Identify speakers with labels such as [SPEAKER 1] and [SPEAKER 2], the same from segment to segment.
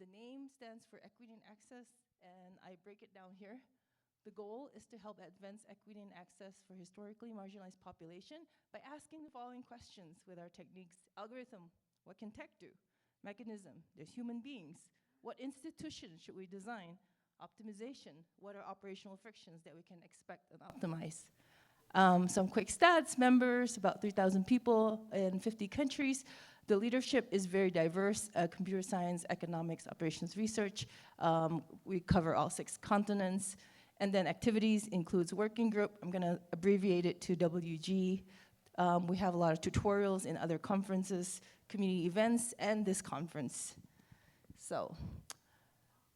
[SPEAKER 1] The name stands for Equity and Access, and I break it down here. The goal is to help advance equity and access for historically marginalized population by asking the following questions with our techniques. Algorithm, what can tech do? Mechanism, there's human beings. What institution should we design? Optimization, what are operational frictions that we can expect and optimize? Some quick stats, members, about 3,000 people in 50 countries. The leadership is very diverse, computer science, economics, operations research. We cover all 6 continents. And then activities includes working group. I'm gonna abbreviate it to WG. We have a lot of tutorials in other conferences, community events, and this conference. So,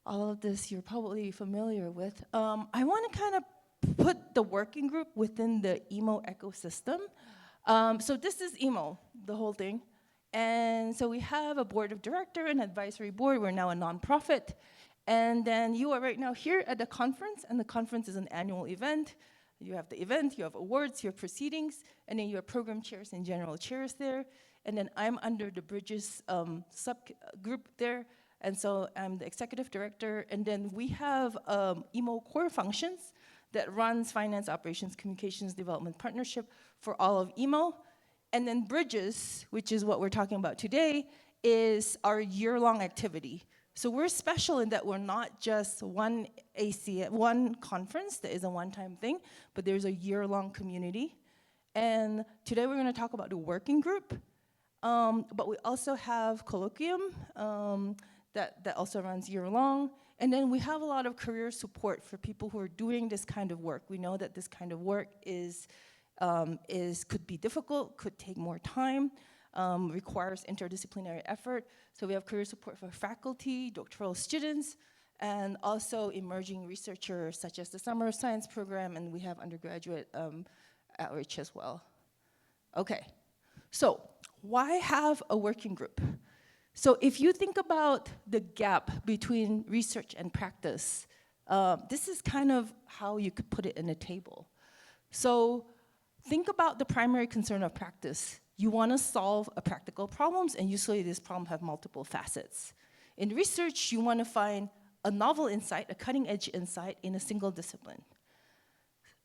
[SPEAKER 1] all of this you're probably familiar with. I wanna kind of put the working group within the EAAMO ecosystem. So this is EAAMO, the whole thing. And so we have a board of director and advisory board. We're now a nonprofit. And then you are right now here at the conference, and the conference is an annual event. You have the event, you have awards, you have proceedings, and then you have program chairs and general chairs there. And then I'm under the Bridges subgroup there. And so I'm the executive director. And then we have EAAMO core functions that runs finance, operations, communications, development partnership for all of EAAMO. And then Bridges, which is what we're talking about today, is our year-long activity. So we're special in that we're not just one conference that is a one-time thing, but there's a year-long community. And today we're gonna talk about the working group, but we also have colloquium that also runs year-long. And then we have a lot of career support for people who are doing this kind of work. We know that this kind of work could be difficult, could take more time, requires interdisciplinary effort. So we have career support for faculty, doctoral students, and also emerging researchers such as the Summer of Science program, and we have undergraduate outreach as well. Okay, so why have a working group? So if you think about the gap between research and practice, this is kind of how you could put it in a table. So think about the primary concern of practice. You want to solve a practical problems, and usually this problem have multiple facets. In research, you want to find a novel insight, a cutting-edge insight in a single discipline.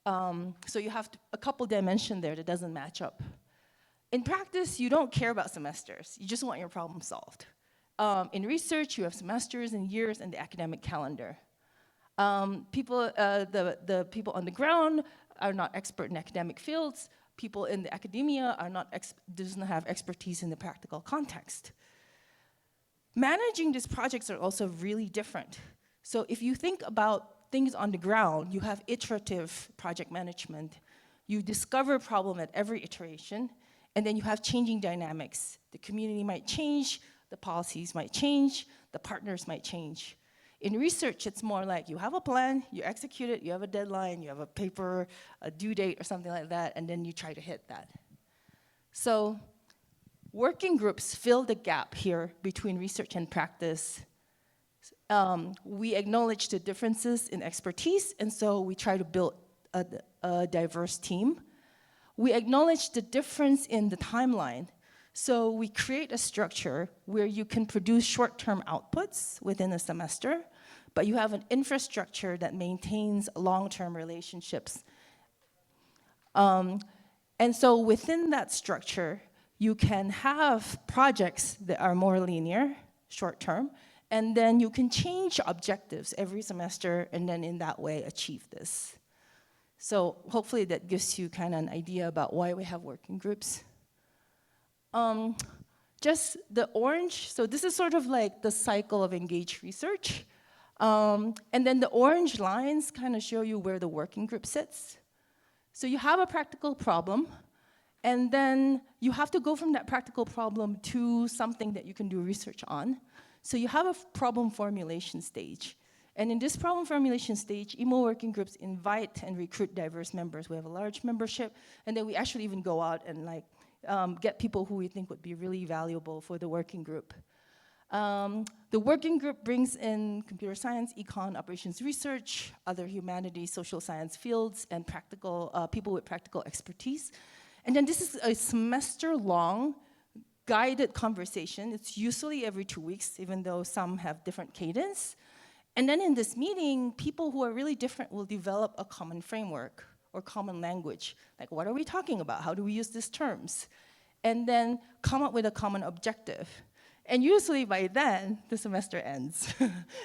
[SPEAKER 1] So you have a couple dimensions there that doesn't match up. In practice, you don't care about semesters. You just want your problem solved. In research, you have semesters and years and the academic calendar. The people on the ground are not expert in academic fields. People in the academia doesn't have expertise in the practical context. Managing these projects are also really different. So if you think about things on the ground, you have iterative project management. You discover a problem at every iteration, and then you have changing dynamics. The community might change, the policies might change, the partners might change. In research, it's more like you have a plan, you execute it, you have a deadline, you have a paper, a due date or something like that, and then you try to hit that. So working groups fill the gap here between research and practice. We acknowledge the differences in expertise, and so we try to build a diverse team. We acknowledge the difference in the timeline. So we create a structure where you can produce short-term outputs within a semester, but you have an infrastructure that maintains long-term relationships. And so within that structure, you can have projects that are more linear, short-term, and then you can change objectives every semester and then in that way achieve this. So hopefully that gives you kind of an idea about why we have working groups. Just the orange, so this is sort of like the cycle of engaged research. And then the orange lines kind of show you where the working group sits. So you have a practical problem, and then you have to go from that practical problem to something that you can do research on. So you have a problem formulation stage. And in this problem formulation stage, EAAMO working groups invite and recruit diverse members. We have a large membership, and then we actually even go out and get people who we think would be really valuable for the working group. The working group brings in computer science, econ, operations research, other humanities, social science fields, and people with practical expertise. And then this is a semester-long guided conversation. It's usually every 2 weeks, even though some have different cadence. And then in this meeting, people who are really different will develop a common framework or common language. Like, what are we talking about? How do we use these terms? And then come up with a common objective. And usually by then, the semester ends.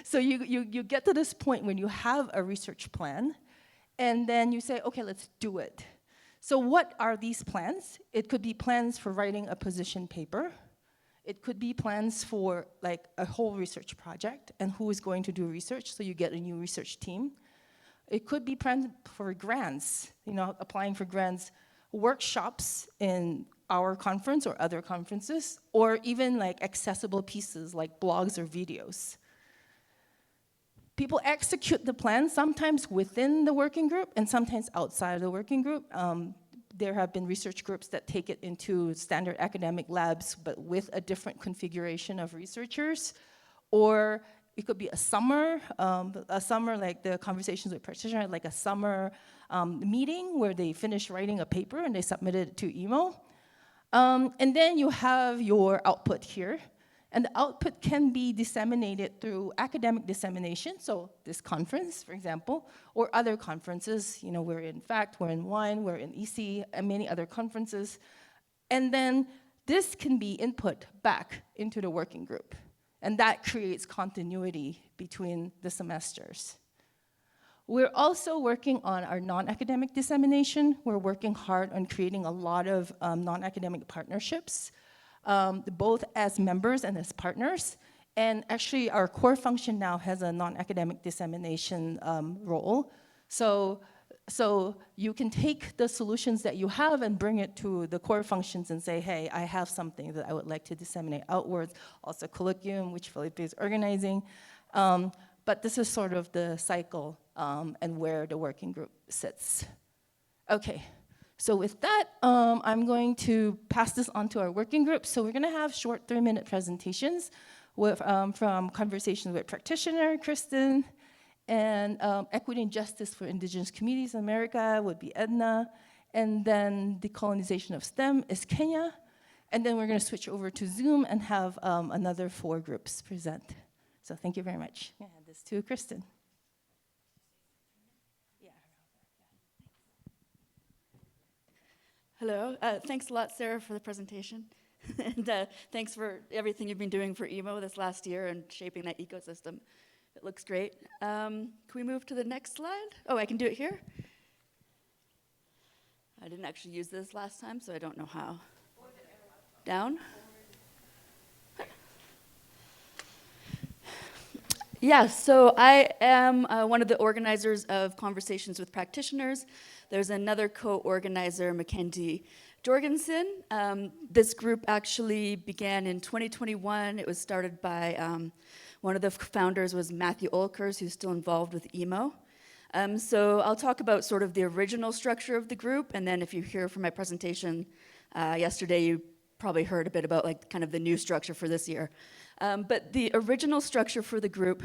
[SPEAKER 1] So you get to this point when you have a research plan, and then you say, okay, let's do it. So what are these plans? It could be plans for writing a position paper. It could be plans for like a whole research project and who is going to do research, so you get a new research team. It could be plans for grants, applying for grants, workshops in our conference or other conferences, or even like accessible pieces like blogs or videos. People execute the plan sometimes within the working group and sometimes outside of the working group. There have been research groups that take it into standard academic labs, but with a different configuration of researchers. Or it could be a summer like the conversations with practitioners, like a summer meeting where they finish writing a paper and they submit it to EAAMO. And then you have your output here. And the output can be disseminated through academic dissemination, so this conference, for example, or other conferences. We're in FACT, we're in WINE, we're in EC, and many other conferences. And then this can be input back into the working group. And that creates continuity between the semesters. We're also working on our non-academic dissemination. We're working hard on creating a lot of non-academic partnerships, both as members and as partners. And actually, our core function now has a non-academic dissemination role. So you can take the solutions that you have and bring it to the core functions and say, hey, I have something that I would like to disseminate outwards. Also colloquium, which Felipe is organizing. But this is sort of the cycle and where the working group sits. Okay. So with that, I'm going to pass this on to our working group. So we're gonna have short 3-minute presentations from conversations with practitioner, Kristen, and equity and justice for indigenous communities in America would be Edna, and then decolonization of STEM is Kenya, and then we're gonna switch over to Zoom and have another 4 groups present. So thank you very much. I hand this to Kristen.
[SPEAKER 2] Hello, thanks a lot, Sarah, for the presentation. And thanks for everything you've been doing for EAAMO this last year and shaping that ecosystem. It looks great. Can we move to the next slide? Oh, I can do it here? I didn't actually use this last time, so I don't know how. Down? Yeah, so I am one of the organizers of Conversations with Practitioners. There's another co-organizer, Mackenzie Jorgensen. This group actually began in 2021. It was started by one of the founders was Matthew Olkers, who's still involved with EAAMO. So I'll talk about sort of the original structure of the group, and then if you hear from my presentation yesterday, you probably heard a bit about like kind of the new structure for this year. But the original structure for the group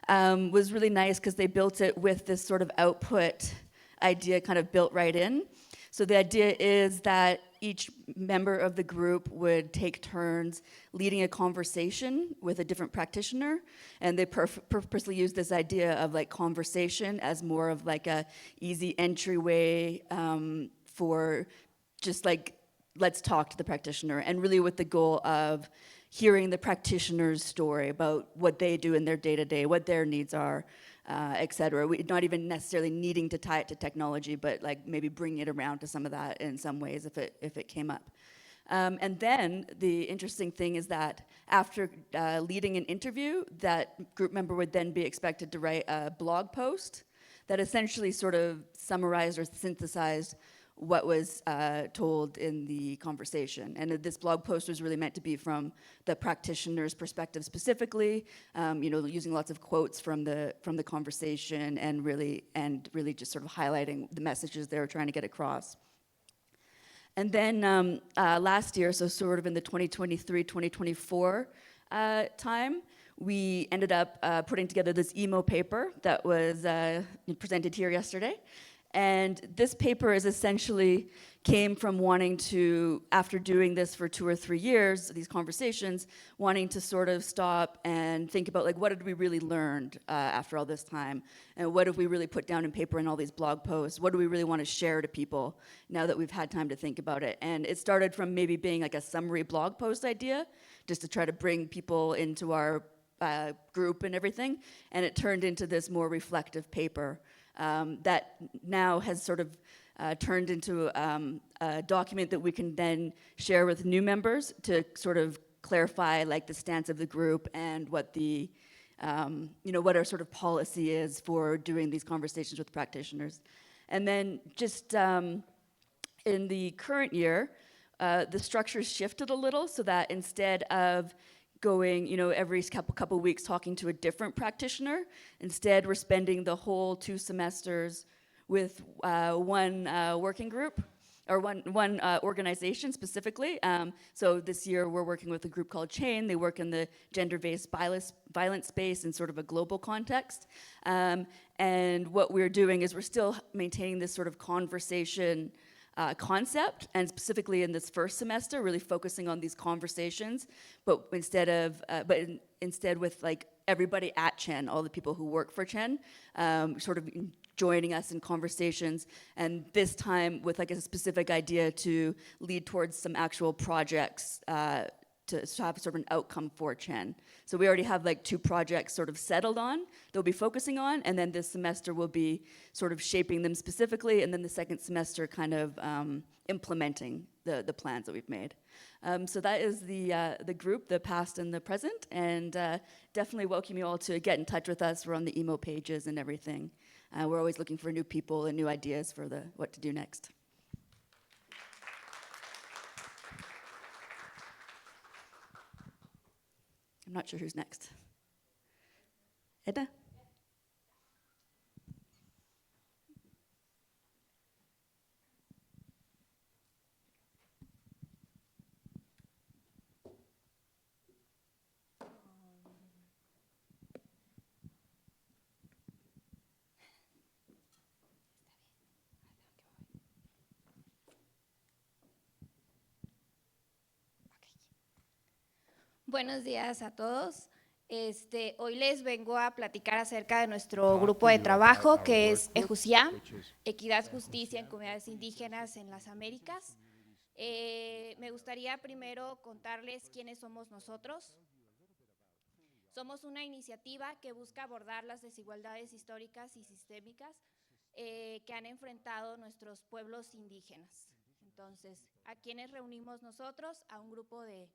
[SPEAKER 2] was really nice because they built it with this sort of output idea kind of built right in. So the idea is that each member of the group would take turns leading a conversation with a different practitioner, and they purposely use this idea of like conversation as more of like a easy entryway for just like, let's talk to the practitioner, and really with the goal of hearing the practitioner's story about what they do in their day-to-day, what their needs are, et cetera. Not even necessarily needing to tie it to technology, but like maybe bringing it around to some of that in some ways if it came up. And then the interesting thing is that after leading an interview, that group member would then be expected to write a blog post that essentially sort of summarized or synthesized what was told in the conversation. And this blog post was really meant to be from the practitioner's perspective specifically, using lots of quotes from the conversation and really just sort of highlighting the messages they were trying to get across. And then last year, so sort of in the 2023-2024 time, we ended up putting together this EAAMO paper that was presented here yesterday. And this paper is essentially came from wanting to, after doing this for 2 or 3 years, these conversations, wanting to sort of stop and think about like, what did we really learn after all this time? And what have we really put down in paper in all these blog posts? What do we really want to share to people now that we've had time to think about it? And it started from maybe being like a summary blog post idea, just to try to bring people into our group and everything. And it turned into this more reflective paper that now has sort of turned into a document that we can then share with new members to sort of clarify like the stance of the group and what the, what our sort of policy is for doing these conversations with practitioners. And then just in the current year, the structure's shifted a little so that instead of going, every couple weeks talking to a different practitioner, instead we're spending the whole 2 semesters with one working group, or one organization specifically. So this year we're working with a group called Chain. They work in the gender-based violence space in sort of a global context. And what we're doing is we're still maintaining this sort of conversation concept, and specifically in this first semester, really focusing on these conversations, but instead with like everybody at Chen, all the people who work for Chen, sort of joining us in conversations, and this time with like a specific idea to lead towards some actual projects to have sort of an outcome for Chen. So we already have like 2 projects sort of settled on, they'll be focusing on, and then this semester will be sort of shaping them specifically, and then the second semester kind of implementing the plans that we've made. So that is the group, the past and the present, and definitely welcome you all to get in touch with us. We're on the EAAMO pages and everything. We're always looking for new people and new ideas for what to do next. I'm not sure who's next. Edna?
[SPEAKER 3] Buenos días a todos. Hoy les vengo a platicar acerca de nuestro grupo de trabajo, que es EAAMO, Equidad, Justicia en Comunidades Indígenas en las Américas. Me gustaría primero contarles quiénes somos nosotros. Somos una iniciativa que busca abordar las desigualdades históricas y sistémicas que han enfrentado nuestros pueblos indígenas. Entonces, ¿a quiénes reunimos nosotros? A un grupo de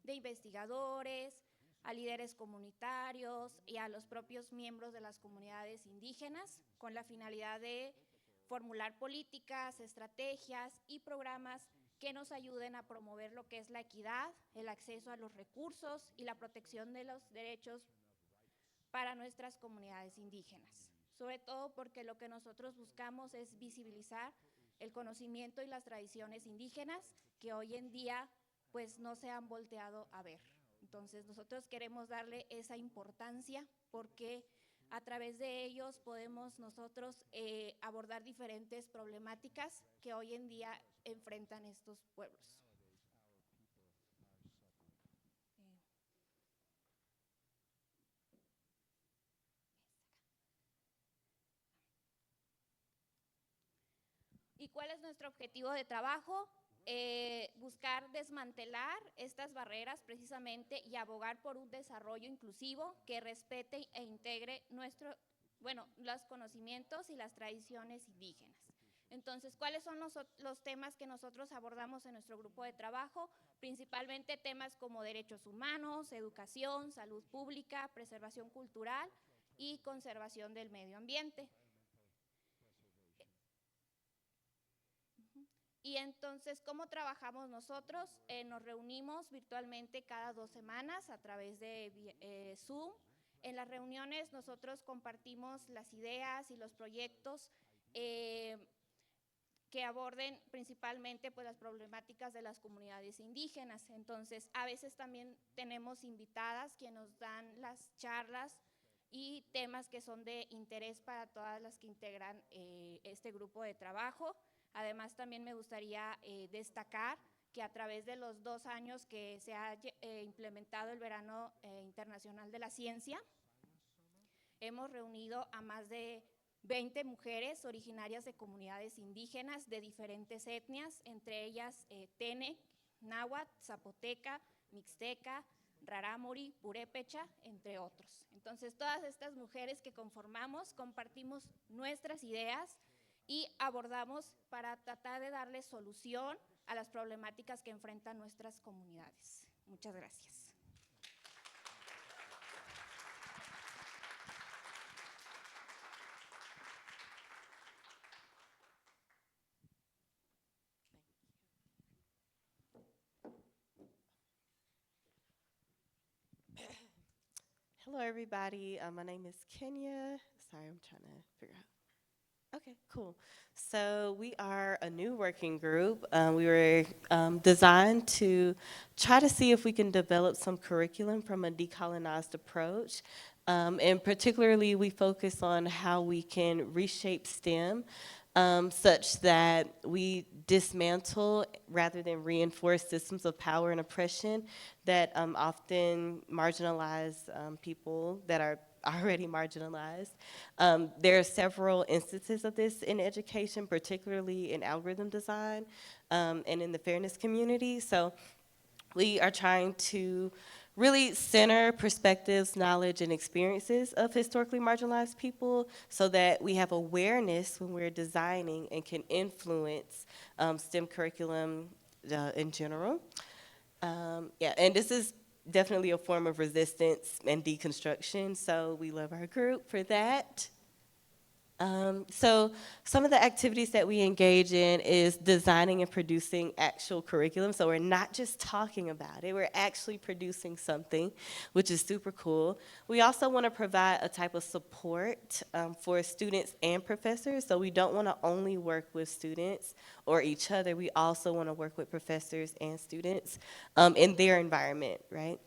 [SPEAKER 3] investigadores, a líderes comunitarios y a los propios miembros de las comunidades indígenas, con la finalidad de formular políticas, estrategias y programas que nos ayuden a promover lo que es la equidad, el acceso a los recursos y la protección de los derechos para nuestras comunidades indígenas. Sobre todo porque lo que nosotros buscamos es visibilizar el conocimiento y las tradiciones indígenas que hoy en día pues no se han volteado a ver. Entonces nosotros queremos darle esa importancia porque a través de ellos podemos nosotros abordar diferentes problemáticas que hoy en día enfrentan estos pueblos. ¿Y cuál es nuestro objetivo de trabajo? Buscar desmantelar estas barreras precisamente y abogar por un desarrollo inclusivo que respete e integre los conocimientos y las tradiciones indígenas. Entonces, ¿cuáles son los temas que nosotros abordamos en nuestro grupo de trabajo? Principalmente temas como derechos humanos, educación, salud pública, preservación cultural y conservación del medio ambiente. Y entonces, ¿cómo trabajamos nosotros? Nos reunimos virtualmente cada 2 semanas a través de Zoom. En las reuniones nosotros compartimos las ideas y los proyectos que aborden principalmente pues, las problemáticas de las comunidades indígenas. Entonces, a veces también tenemos invitadas que nos dan las charlas y temas que son de interés para todas las que integran este grupo de trabajo. Además, también me gustaría destacar que a través de los 2 años que se ha implementado el Verano Internacional de la Ciencia, hemos reunido a más de 20 mujeres originarias de comunidades indígenas de diferentes etnias, entre ellas Tenec, Náhuatl, Zapoteca, Mixteca, Rarámuri, Purépecha, entre otros. Entonces, todas estas mujeres que conformamos compartimos nuestras ideas y abordamos para tratar de darle solución a las problemáticas que enfrentan nuestras comunidades. Muchas gracias.
[SPEAKER 4] Hello, everybody. My name is Kenya. Sorry, I'm trying to figure out. Okay, cool. So we are a new working group. We were designed to try to see if we can develop some curriculum from a decolonized approach. And particularly, we focus on how we can reshape STEM such that we dismantle rather than reinforce systems of power and oppression that often marginalize people that are already marginalized. There are several instances of this in education, particularly in algorithm design and in the fairness community. So we are trying to really center perspectives, knowledge, and experiences of historically marginalized people so that we have awareness when we're designing and can influence STEM curriculum in general. Yeah, and this is definitely a form of resistance and deconstruction, so we love our group for that. So some of the activities that we engage in is designing and producing actual curriculum. So we're not just talking about it, we're actually producing something, which is super cool. We also want to provide a type of support for students and professors. So we don't want to only work with students or each other. We also want to work with professors and students in their environment, right?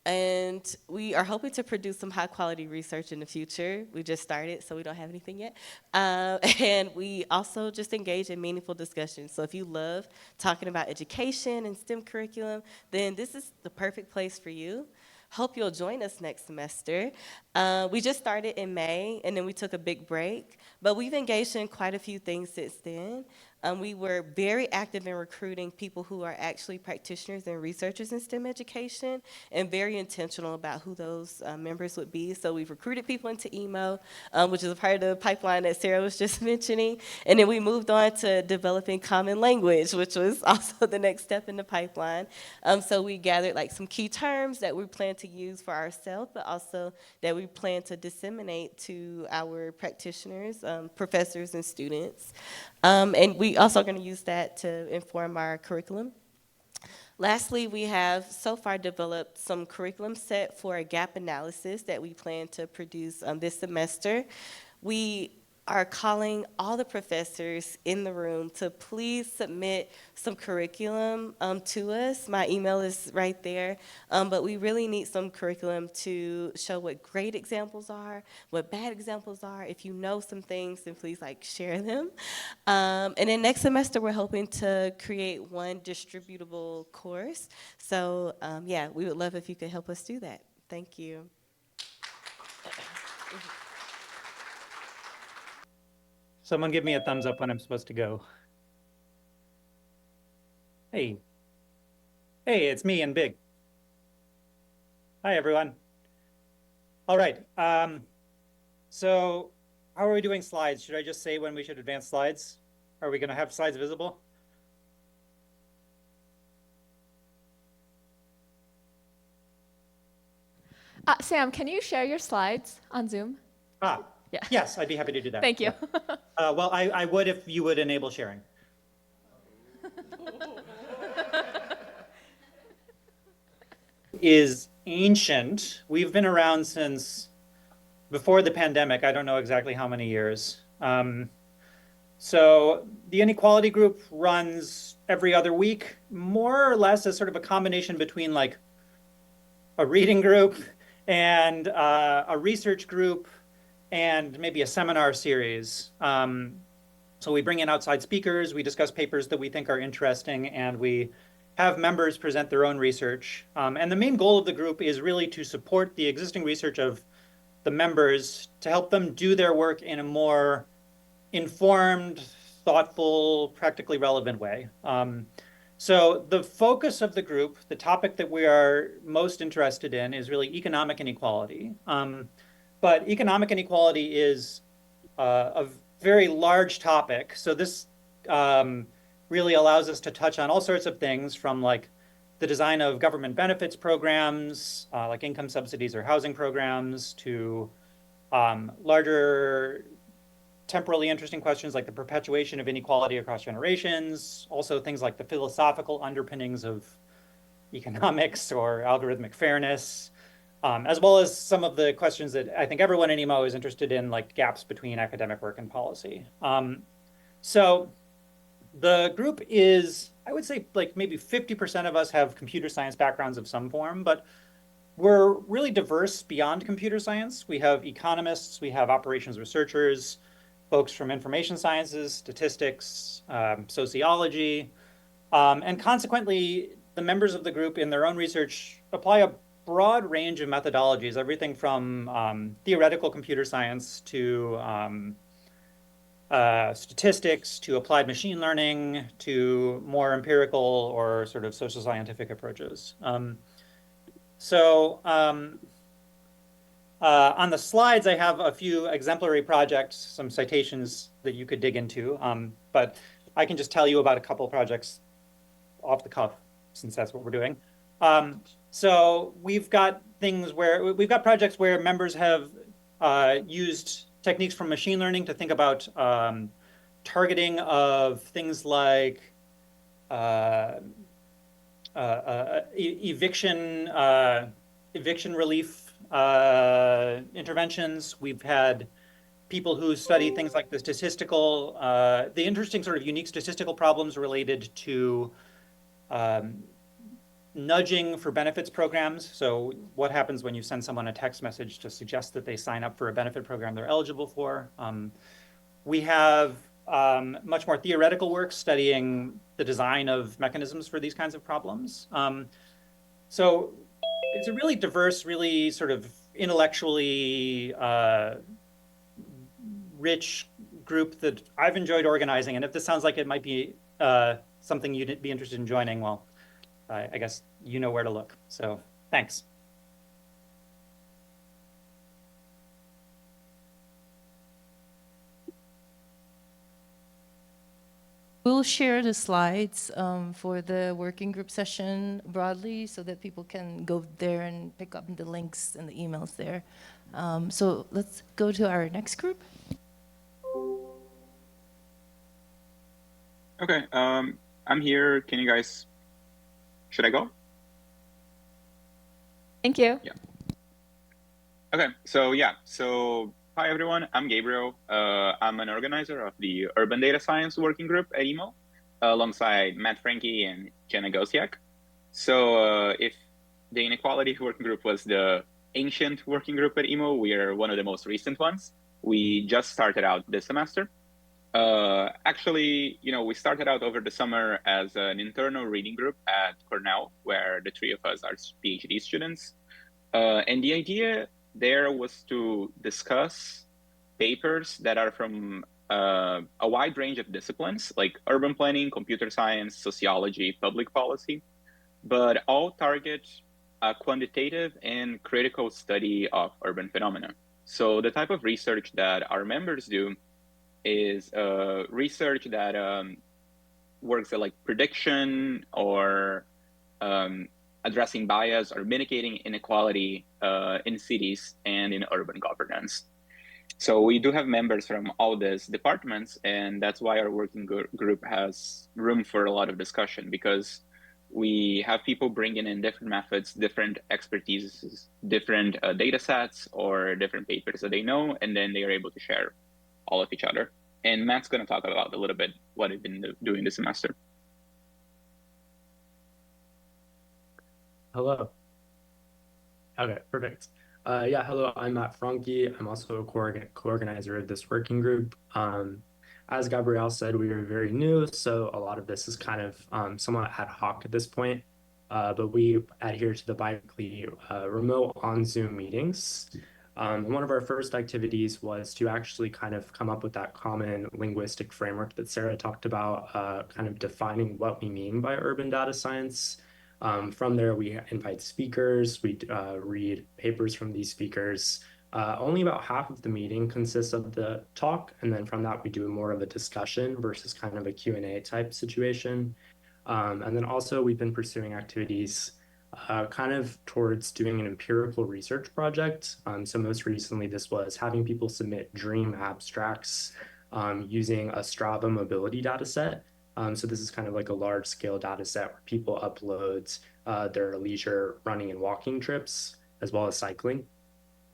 [SPEAKER 4] And we are hoping to produce some high quality research in the future. We just started, so we don't have anything yet. And we also just engage in meaningful discussions. So if you love talking about education and STEM curriculum, then this is the perfect place for you. Hope you'll join us next semester. We just started in May, and then we took a big break, but we've engaged in quite a few things since then. We were very active in recruiting people who are actually practitioners and researchers in STEM education, and very intentional about who those members would be. So we've recruited people into EAAMO, which is a part of the pipeline that Sarah was just mentioning. And then we moved on to developing common language, which was also the next step in the pipeline. So we gathered like some key terms that we plan to use for ourselves, but also that we plan to disseminate to our practitioners, professors, and students. And we also are going to use that to inform our curriculum. Lastly, we have so far developed some curriculum set for a gap analysis that we plan to produce this semester. We are calling all the professors in the room to please submit some curriculum to us. My email is right there, but we really need some curriculum to show what great examples are, what bad examples are. If you know some things, then please share them. And then next semester, we're hoping to create one distributable course. So yeah, we would love if you could help us do that. Thank you.
[SPEAKER 5] Someone give me a thumbs up when I'm supposed to go. Hey. Hey, it's me and Big. Hi, everyone. All right. So how are we doing slides? Should I just say when we should advance slides? Are we going to have slides visible?
[SPEAKER 6] Sam, can you share your slides on Zoom?
[SPEAKER 5] Yeah. Yes, I'd be happy to do that.
[SPEAKER 6] Thank you.
[SPEAKER 5] Yeah. Well, I would if you would enable sharing. Is ancient. We've been around since before the pandemic. I don't know exactly how many years. So the inequality group runs every other week, more or less as sort of a combination between like a reading group and a research group, and maybe a seminar series. So we bring in outside speakers, we discuss papers that we think are interesting, and we have members present their own research. And the main goal of the group is really to support the existing research of the members to help them do their work in a more informed, thoughtful, practically relevant way. So the focus of the group, the topic that we are most interested in, is really economic inequality. But economic inequality is a very large topic. So this really allows us to touch on all sorts of things, from like the design of government benefits programs, like income subsidies or housing programs, to larger temporally interesting questions like the perpetuation of inequality across generations, also things like the philosophical underpinnings of economics or algorithmic fairness, as well as some of the questions that I think everyone in EAAMO is interested in, like gaps between academic work and policy. So the group is, I would say, like maybe 50% of us have computer science backgrounds of some form, but we're really diverse beyond computer science. We have economists, we have operations researchers, folks from information sciences, statistics, sociology, and consequently, the members of the group in their own research apply a broad range of methodologies, everything from theoretical computer science to statistics, to applied machine learning, to more empirical or sort of social scientific approaches. On the slides, I have a few exemplary projects, some citations that you could dig into, but I can just tell you about a couple of projects off the cuff, since that's what we're doing. So we've got projects where members have used techniques from machine learning to think about targeting of things like eviction relief interventions. We've had people who study things like the interesting sort of unique statistical problems related to nudging for benefits programs. So what happens when you send someone a text message to suggest that they sign up for a benefit program they're eligible for? We have much more theoretical work studying the design of mechanisms for these kinds of problems. So it's a really diverse, really sort of intellectually rich group that I've enjoyed organizing. And if this sounds like it might be something you'd be interested in joining, well, I guess you know where to look. So thanks.
[SPEAKER 1] We'll share the slides for the working group session broadly so that people can go there and pick up the links and the emails there. So let's go to our next group.
[SPEAKER 7] Okay, I'm here. Can you guys, should I go?
[SPEAKER 6] Thank you.
[SPEAKER 7] Yeah. Okay, so hi everyone, I'm Gabriel. I'm an organizer of the Urban Data Science Working Group at EAAMO, alongside Matt Franke and Jenna Gosiak. So if the Inequality Working Group was the ancient working group at EAAMO, we are one of the most recent ones. We just started out this semester. Actually, we started out over the summer as an internal reading group at Cornell, where the three of us are PhD students. And the idea there was to discuss papers that are from a wide range of disciplines, like urban planning, computer science, sociology, public policy, but all target a quantitative and critical study of urban phenomena. So the type of research that our members do is research that works at like prediction or addressing bias or mitigating inequality in cities and in urban governance. So we do have members from all these departments, and that's why our working group has room for a lot of discussion, because we have people bringing in different methods, different expertises, different data sets, or different papers that they know, and then they are able to share all of each other. And Matt's going to talk about a little bit what he's been doing this semester.
[SPEAKER 8] Hello. Okay, perfect. Yeah, hello, I'm Matt Franke. I'm also a co-organizer of this working group. As Gabrielle said, we are very new, so a lot of this is kind of somewhat ad hoc at this point, but we adhere to the bi-weekly remote on Zoom meetings. One of our first activities was to actually kind of come up with that common linguistic framework that Sarah talked about, kind of defining what we mean by urban data science. From there, we invite speakers, we read papers from these speakers. Only about half of the meeting consists of the talk, and then from that, we do more of a discussion versus kind of a Q&A type situation. And then also, we've been pursuing activities kind of towards doing an empirical research project. So most recently, this was having people submit dream abstracts using a Strava mobility data set. So this is kind of like a large scale data set where people upload their leisure running and walking trips, as well as cycling.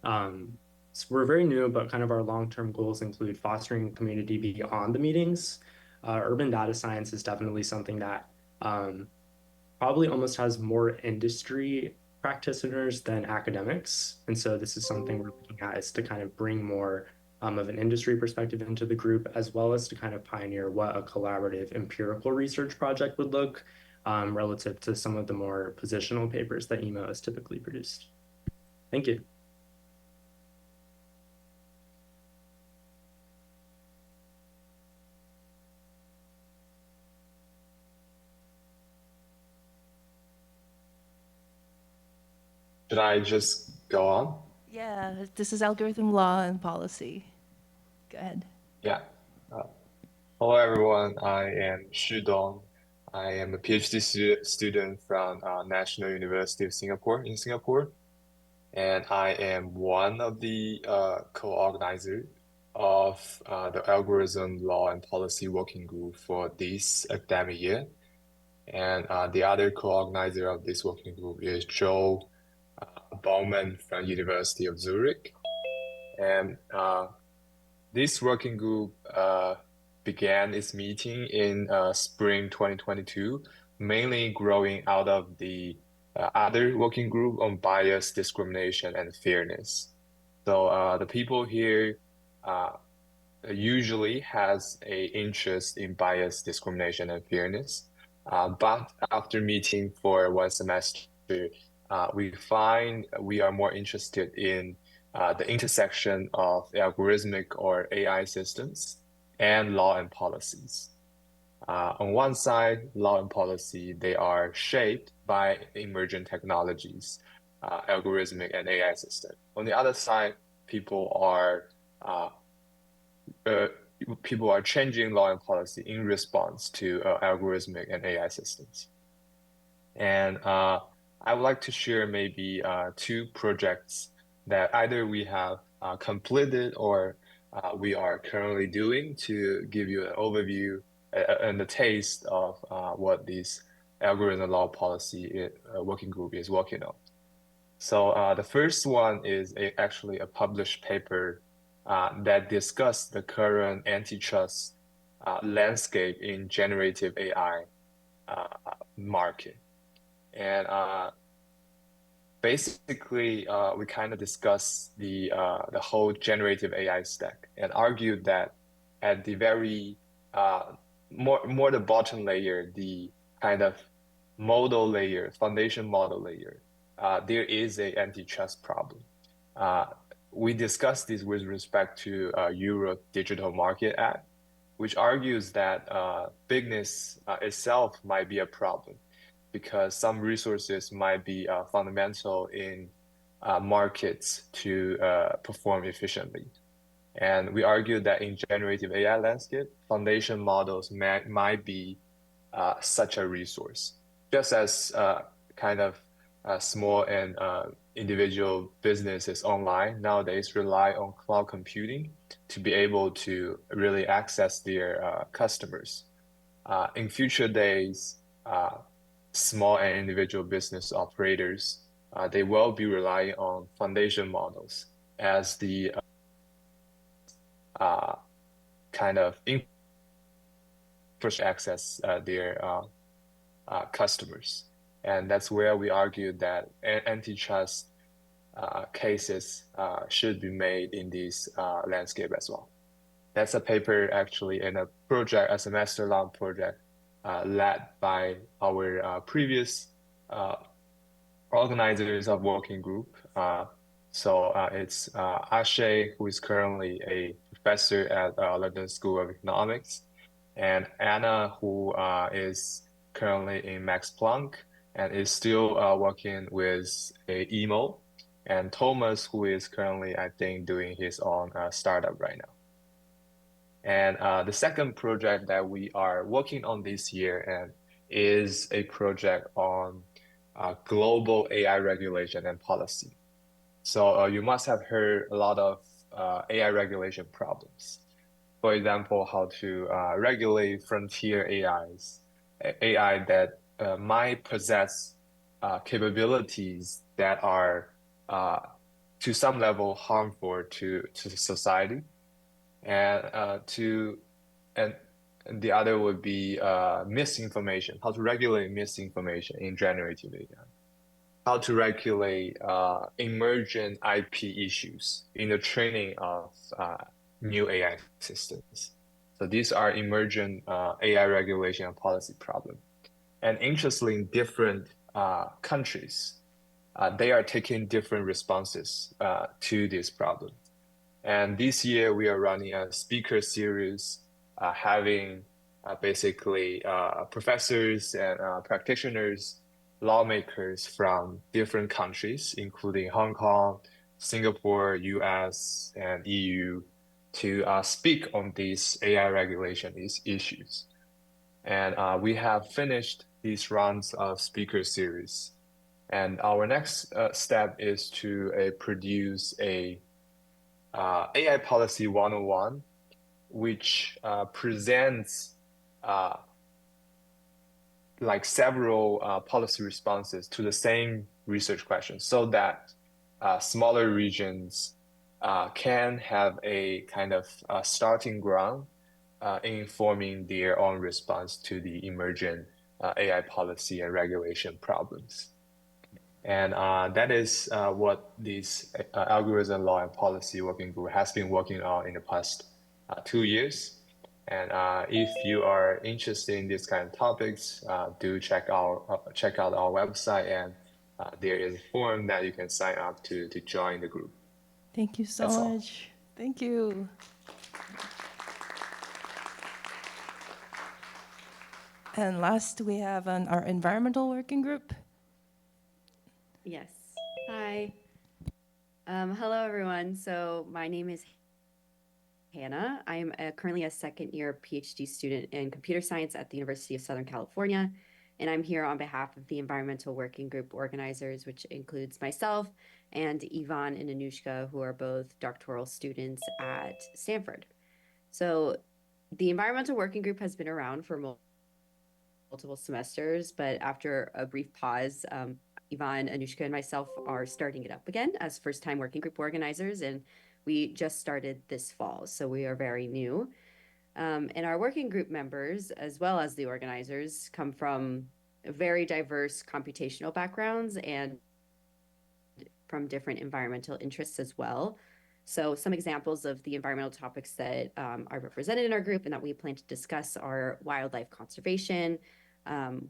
[SPEAKER 8] So we're very new, but kind of our long-term goals include fostering community beyond the meetings. Urban data science is definitely something that probably almost has more industry practitioners than academics. And so this is something we're looking at, is to kind of bring more of an industry perspective into the group, as well as to kind of pioneer what a collaborative empirical research project would look relative to some of the more positional papers that EAAMO has typically produced. Thank you.
[SPEAKER 9] Should I just go on?
[SPEAKER 1] Yeah, this is algorithm law and policy. Go ahead.
[SPEAKER 9] Yeah. Hello, everyone. I am Xu Dong. I am a PhD student from National University of Singapore in Singapore, and I am one of the co-organizers of the Algorithm Law and Policy Working Group for this academic year. And the other co-organizer of this working group is Joe Baumann from University of Zurich. And this working group began its meeting in spring 2022, mainly growing out of the other working group on bias, discrimination, and fairness. So the people here usually has a interest in bias, discrimination, and fairness. But after meeting for one semester, we find we are more interested in the intersection of algorithmic or AI systems and law and policies. On one side, law and policy, they are shaped by emergent technologies, algorithmic and AI systems. On the other side, people are changing law and policy in response to algorithmic and AI systems. And I would like to share maybe two projects that either we have completed or we are currently doing to give you an overview and a taste of what this algorithm law policy working group is working on. So the first one is actually a published paper that discussed the current antitrust landscape in generative AI market. And basically, we kind of discussed the whole generative AI stack and argued that at the very more the bottom layer, the kind of model layer, foundation model layer, there is a antitrust problem. We discussed this with respect to Euro Digital Market Act, which argues that bigness itself might be a problem because some resources might be fundamental in markets to perform efficiently. And we argue that in generative AI landscape, foundation models might be such a resource, just as kind of small and individual businesses online nowadays rely on cloud computing to be able to really access their customers. In future days, small and individual business operators, they will be relying on foundation models as the kind of infrastructure access their customers. And that's where we argue that antitrust cases should be made in this landscape as well. That's a paper actually in a project, a semester-long project led by our previous organizers of working group. It's Ashay, who is currently a professor at London School of Economics, and Anna, who is currently in Max Planck and is still working with a EAAMO, and Thomas, who is currently, I think, doing his own startup right now. And the second project that we are working on this year and is a project on global AI regulation and policy. So you must have heard a lot of AI regulation problems. For example, how to regulate frontier AIs, AI that might possess capabilities that are to some level harmful to society, and and the other would be misinformation, how to regulate misinformation in generative AI, how to regulate emergent IP issues in the training of new AI systems. So these are emergent AI regulation and policy problems. And interestingly, in different countries, they are taking different responses to this problem. And this year, we are running a speaker series, having basically professors and practitioners, lawmakers from different countries, including Hong Kong, Singapore, US, and EU, to speak on these AI regulation issues. And we have finished these rounds of speaker series. And our next step is to produce a AI Policy 101, which presents like several policy responses to the same research question, so that smaller regions can have a kind of starting ground in forming their own response to the emergent AI policy and regulation problems. And that is what this algorithm law and policy working group has been working on in the past 2 years. And if you are interested in these kind of topics, do check out our website, and there is a form that you can sign up to join the group.
[SPEAKER 1] Thank you so
[SPEAKER 9] That's all.
[SPEAKER 1] much. Thank you. And last, we have our environmental working group.
[SPEAKER 10] Yes. Hi. Hello, everyone. So my name is Hannah. I'm currently a second-year PhD student in computer science at the University of Southern California, and I'm here on behalf of the environmental working group organizers, which includes myself and Ivan and Anushka, who are both doctoral students at Stanford. So the environmental working group has been around for multiple semesters, but after a brief pause, Ivan, Anushka, and myself are starting it up again as first-time working group organizers, and we just started this fall, so we are very new. And our working group members, as well as the organizers, come from very diverse computational backgrounds and from different environmental interests as well. So some examples of the environmental topics that are represented in our group and that we plan to discuss are wildlife conservation,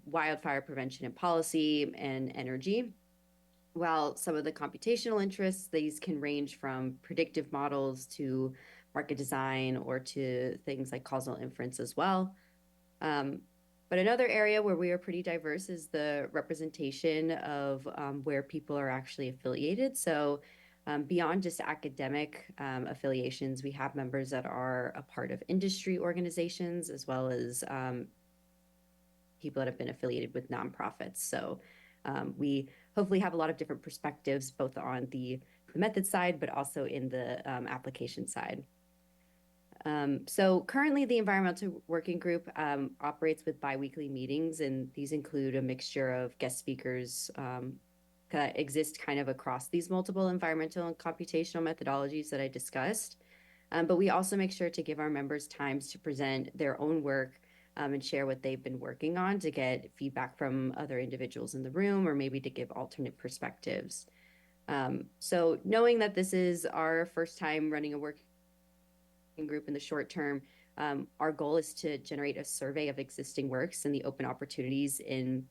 [SPEAKER 10] wildfire prevention and policy, and energy. While some of the computational interests, these can range from predictive models to market design or to things like causal inference as well. But another area where we are pretty diverse is the representation of where people are actually affiliated. So beyond just academic affiliations, we have members that are a part of industry organizations, as well as people that have been affiliated with nonprofits. So we hopefully have a lot of different perspectives, both on the method side, but also in the application side. So currently the environmental working group operates with biweekly meetings, and these include a mixture of guest speakers that exist kind of across these multiple environmental and computational methodologies that I discussed. But we also make sure to give our members times to present their own work and share what they've been working on, to get feedback from other individuals in the room, or maybe to give alternate perspectives. So knowing that this is our first time running a working group in the short term, our goal is to generate a survey of existing works and the open opportunities in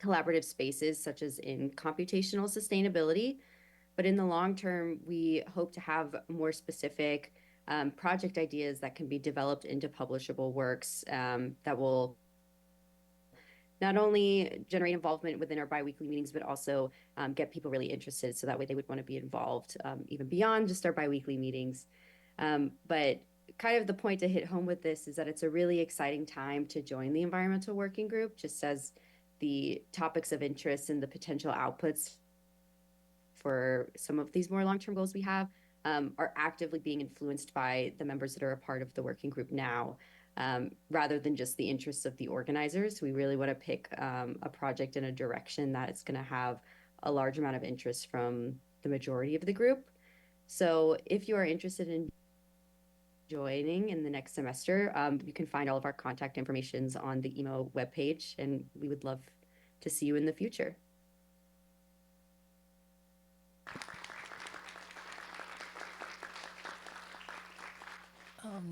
[SPEAKER 10] collaborative spaces, such as in computational sustainability. But in the long term, we hope to have more specific project ideas that can be developed into publishable works that will not only generate involvement within our biweekly meetings, but also get people really interested. So that way they would want to be involved even beyond just our biweekly meetings. But kind of the point to hit home with this is that it's a really exciting time to join the environmental working group, just as the topics of interest and the potential outputs for some of these more long-term goals we have are actively being influenced by the members that are a part of the working group now, rather than just the interests of the organizers. We really want to pick a project in a direction that it's going to have a large amount of interest from the majority of the group. So if you are interested in joining in the next semester, you can find all of our contact informations on the EAAMO webpage, and we would love to see you in the future.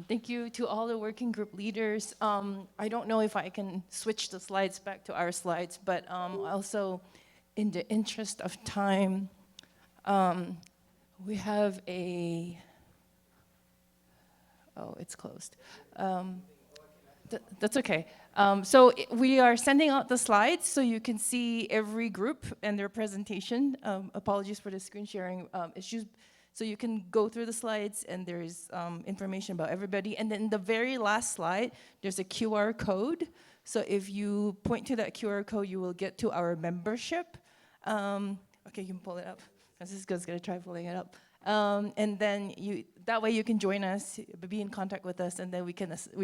[SPEAKER 1] Thank you to all the working group leaders. I don't know if I can switch the slides back to our slides, but also in the interest of time, we have a, oh, it's closed. That's okay. So we are sending out the slides so you can see every group and their presentation. Apologies for the screen sharing issues. So you can go through the slides and there's information about everybody. And then the very last slide, there's a QR code. So if you point to that QR code, you will get to our membership. Okay, you can pull it up. Francisco's gonna try pulling it up. And then that way you can join us, be in contact with us, and then we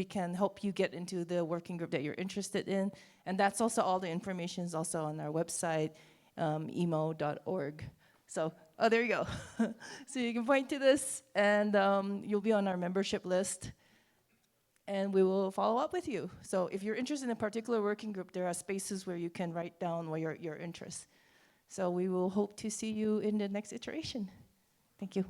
[SPEAKER 1] can help you get into the working group that you're interested in. And that's also all the information is also on our website, eamo.org. So, oh, there you go. So you can point to this, and you'll be on our membership list, and we will follow up with you. So if you're interested in a particular working group, there are spaces where you can write down what your interests. So we will hope to see you in the next iteration. Thank you.